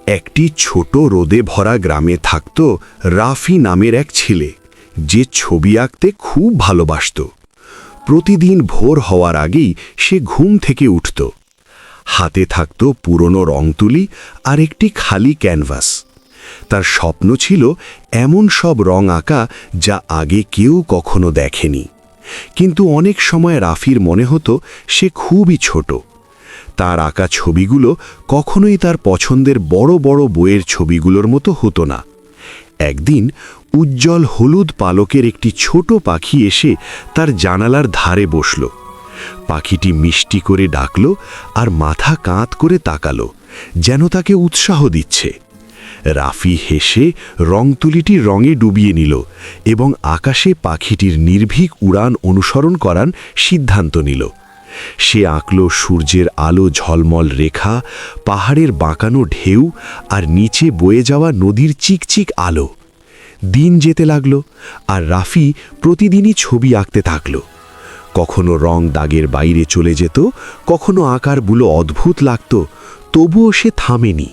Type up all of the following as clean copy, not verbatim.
একটি ছোট রোদে ভরা গ্রামে থাকত রাফি নামের এক ছেলে, যে ছবি আঁকতে খুব ভালোবাসত। প্রতিদিন ভোর হওয়ার আগেই সে ঘুম থেকে উঠত। হাতে থাকত পুরনো রং তুলি আর একটি খালি ক্যানভাস। তার স্বপ্ন ছিল এমন সব রং আঁকা যা আগে কেউ কখনো দেখেনি। কিন্তু অনেক সময় রাফির মনে হতো সে খুবই ছোট। তার আঁকা ছবিগুলো কখনোই তার পছন্দের বড় বড় বইয়ের ছবিগুলোর মতো হতো না। একদিন উজ্জ্বল হলুদ পালকের একটি ছোট পাখি এসে তার জানালার ধারে বসল। পাখিটি মিষ্টি করে ডাকল আর মাথা কাঁধ করে তাকালো, যেন তাকে উৎসাহ দিচ্ছে। রাফি হেসে রং তুলিটি রঙে ডুবিয়ে নিল এবং আকাশে পাখিটির নির্ভীক উড়ান অনুসরণ করার সিদ্ধান্ত নিল। সে আঁকল সূর্যের আলো ঝলমল রেখা, পাহাড়ের বাঁকানো ঢেউ আর নিচে বয়ে যাওয়া নদীর চিকচিক আলো। দিন যেতে লাগল আর রাফি প্রতিদিনই ছবি আঁকতে থাকল। কখনো রং দাগের বাইরে চলে যেত, কখনো আকারগুলো অদ্ভুত লাগত, তবুও সে থামেনি।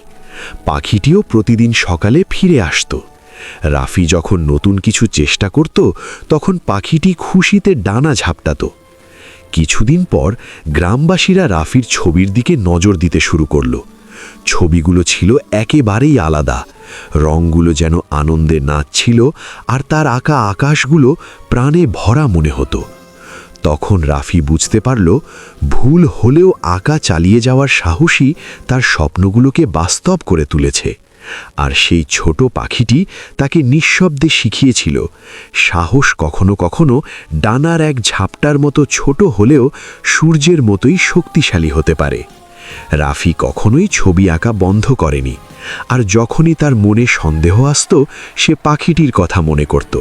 পাখিটিও প্রতিদিন সকালে ফিরে আসত। রাফি যখন নতুন কিছু চেষ্টা করত, তখন পাখিটি খুশিতে ডানা ঝাপটাত। কিছুদিন পর গ্রামবাসীরা রাফির ছবির দিকে নজর দিতে শুরু করল। ছবিগুলো ছিল একেবারেই আলাদা, রঙগুলো যেন আনন্দে নাচছিল আর তার আঁকা আকাশগুলো প্রাণে ভরা মনে হতো। তখন রাফি বুঝতে পারল, ভুল হলেও আঁকা চালিয়ে যাওয়ার সাহসী তার স্বপ্নগুলোকে বাস্তব করে তুলেছে। আর সেই ছোট পাখিটি তাকে নিঃশব্দে শিখিয়েছিল, সাহস কখনো কখনো ডানার এক ঝাপটার মতো ছোট হলেও সূর্যের মতোই শক্তিশালী হতে পারে। রাফি কখনোই ছবি আঁকা বন্ধ করেনি, আর যখনই তার মনে সন্দেহ আসত, সে পাখিটির কথা মনে করত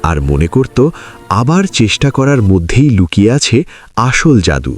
আর মনে করত আবার চেষ্টা করার মধ্যেই লুকিয়ে আছে আসল জাদু।